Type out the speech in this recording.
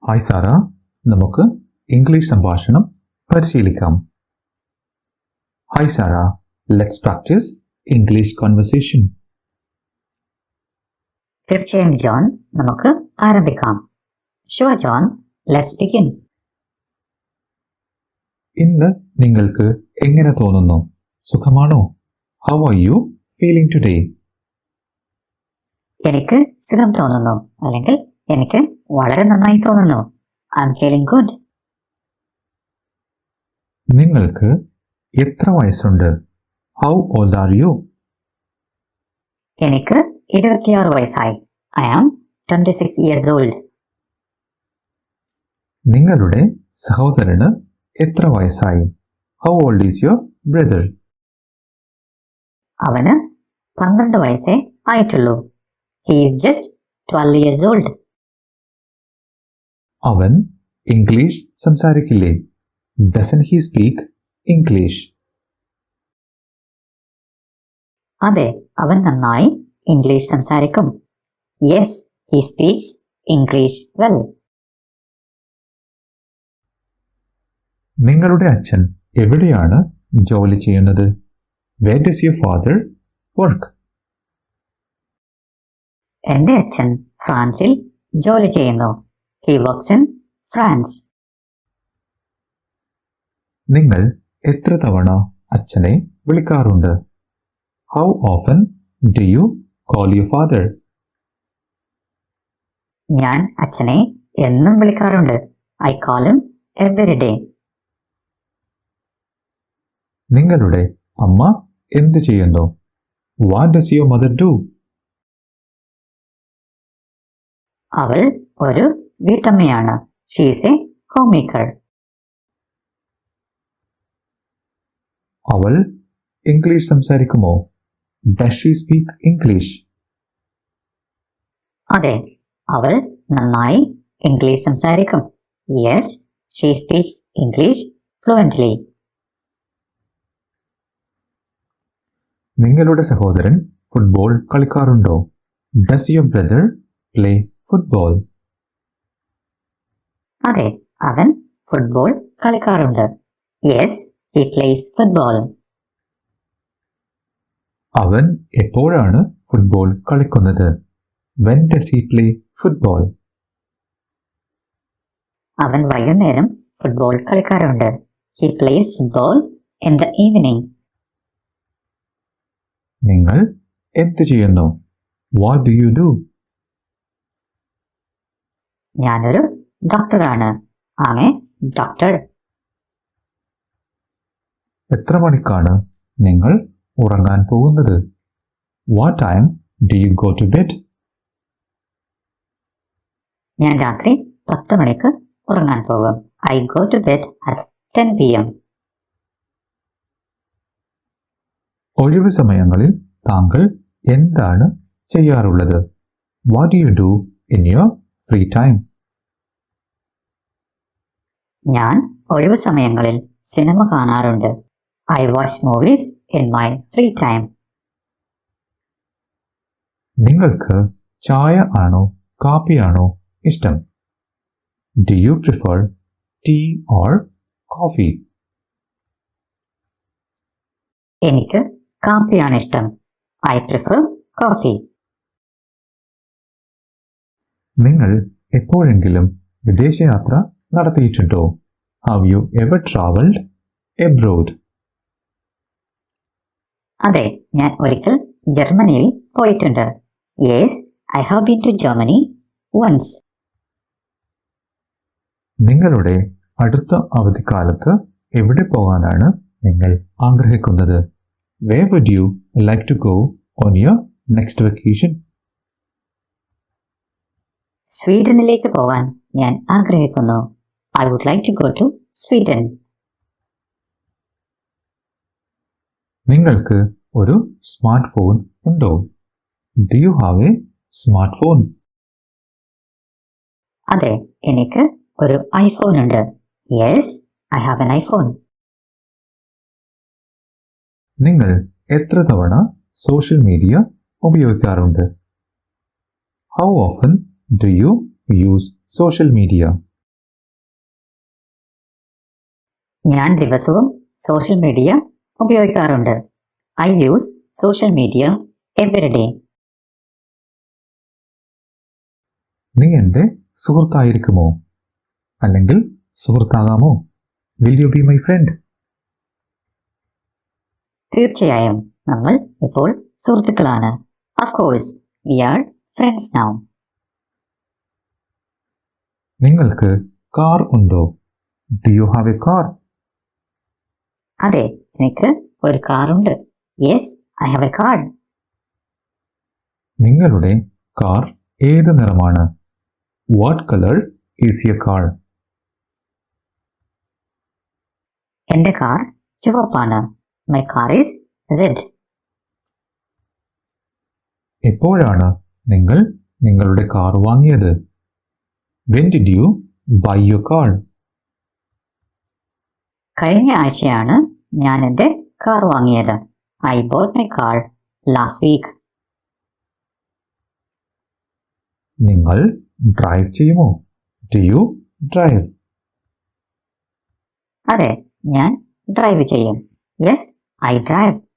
Hi Sara, നമുക്ക് English സംഭാഷണം പരിശീലിക്കാം. Hi Sara, let's practice English conversation. തീർച്ചയായും ജോൺ, നമുക്ക് ആരംഭിക്കാം. Sure John, let's begin. ഇന്ന് നിങ്ങൾക്ക് എങ്ങനെ തോന്നുന്നു? സുഖമാണോ? How are you feeling today? എനിക്ക് സുഖം തോന്നുന്നു, അല്ലെങ്കിൽ എനിക്ക് വളരെ നന്നായി തോന്നുന്നു. I am feeling good. നിങ്ങൾക്ക് എത്ര വയസ്സുണ്ട്? How old are you? എനിക്ക് 26 വയസ്സായി. I am 26 years old. നിങ്ങളുടെ സഹോദരന് എത്ര വയസ്സായി? How old is your brother? അവന് 12 വയസ്സേ ആയിട്ടുള്ളൂ. He is just 12 years old. അവൻ ഇംഗ്ലീഷ് സംസാരിക്കില്ലേ? Doesn't he speak English? അതെ, അവൻ നന്നായി ഇംഗ്ലീഷ് സംസാരിക്കും. Yes, he speaks English well. നിങ്ങളുടെ അച്ഛൻ എവിടെയാണ് ജോലി ചെയ്യുന്നത്? Where does your father work? എന്റെ അച്ഛൻ ഫ്രാൻസിൽ ജോലി ചെയ്യുന്നു. He works in France. നിങ്ങൾ എത്ര തവണ അച്ഛനെ വിളിക്കാറുണ്ട്? How often do you call your father? ഞാൻ അച്ഛനെ എന്നും വിളിക്കാറുണ്ട്. I call him every day. നിങ്ങളുടെ അമ്മ എന്ത് ചെയ്യുന്നു? What does your mother do? അവൾ ഒരു വീട്ടമ്മയാണ്. She is a home maker. അവൾ ഇംഗ്ലീഷ് സംസാരിക്കുമോ? Does she speak English? അതെ, അവൾ നന്നായി ഇംഗ്ലീഷ് സംസാരിക്കും. Yes, she speaks English fluently. നിങ്ങളുടെ സഹോദരൻ ഫുട്ബോൾ കളിക്കാറുണ്ടോ? Does your brother play football? അതെ, അവൻ ഫുട്ബോൾ കളിക്കാറുണ്ട്. Yes, he plays football. അവൻ എപ്പോഴാണ് ഫുട്ബോൾ കളിക്കുന്നത്? When does he play football? അവൻ വൈകുന്നേരം ഫുട്ബോൾ കളിക്കാറുണ്ട്. He plays football in the evening. നിങ്ങൾ എന്ത് ചെയ്യുന്നു? What do you do? ഞാനൊരു ഡോക്ടറാണ്. I am a doctor. എത്ര മണിക്കാണ് നിങ്ങൾ ഉറങ്ങാൻ പോകുന്നത്? What time do you go to bed? ഞാൻ രാത്രി 10 മണിക്ക് ഉറങ്ങാൻ പോകും. I go to bed at 10 PM. ഒഴിവ് സമയങ്ങളിൽ താങ്കൾ എന്താണ് ചെയ്യാറുള്ളത്? What do you do in your free time? ഞാൻ ഒഴിവ് സമയങ്ങളിൽ സിനിമ കാണാറുണ്ട്. I watch movies in my free time. നിങ്ങൾക്ക് ചായ ആണോ കാപ്പിയാണോ ഇഷ്ടം? Do you prefer tea or coffee? എനിക്ക് കാപ്പിയാണ് ഇഷ്ടം. I prefer coffee. നിങ്ങൾ എപ്പോഴെങ്കിലും വിദേശയാത്ര നടത്തിയിട്ടുണ്ടോ? Have you ever travelled abroad? അതെ, ഞാൻ ഒരിക്കൽ ജർമ്മനിയിൽ പോയിട്ടുണ്ട്. Yes, I have been to Germany once. നിങ്ങളുടെ അടുത്ത അവധിക്കാലത്ത് എവിടെ പോകാനാണ് നിങ്ങൾ ആഗ്രഹിക്കുന്നത്? Where would you like to go on your next vacation? സ്വീഡനിലേക്ക് പോകാൻ ഞാൻ ആഗ്രഹിക്കുന്നു. I would like to go to Sweden. നിങ്ങൾക്ക് ഒരു സ്മാർട്ട് ഫോൺ ഉണ്ടോ? Do you have a smartphone? അതെ, എനിക്ക് ഒരു ഐഫോൺ ഉണ്ട്. Yes, I have an iPhone. നിങ്ങൾ എത്ര തവണ സോഷ്യൽ മീഡിയ ഉപയോഗിക്കാറുണ്ട്? How often do you use social media? ഞാൻ ദിവസവും സോഷ്യൽ മീഡിയ ഉപയോഗിക്കാറുണ്ട്. I use social media every day. നീ എൻ്റെ സുഹൃത്തായിരിക്കുമോ? അല്ലെങ്കിൽ സുഹൃത്താകാമോ? Will you be my friend? തീർച്ചയായും നമ്മൾ ഇപ്പോൾ സുഹൃത്തുക്കളാണ്. Of course, we are friends now. നിങ്ങൾക്ക് കാർ ഉണ്ടോ? Do you have a car? അതെ, എനിക്ക് ഒരു കാറുണ്ട്. Yes, I have a car. നിങ്ങളുടെ കാർ ഏത് നിറമാണ്? What colour is your car? എന്റെ കാർ ചുവപ്പാണ്. My car is red. എപ്പോഴാണ് നിങ്ങൾ നിങ്ങളുടെ കാർ വാങ്ങിയത്? When did you buy your car? കഴിഞ്ഞ ആഴ്ചയാണ് ഞാൻ എന്റെ കാർ വാങ്ങിയത്. I bought my car last week. നിങ്ങൾ ഡ്രൈവ് ചെയ്യുമോ? Do you drive? അതെ, ഞാൻ ഡ്രൈവ് ചെയ്യും. Yes, I drive.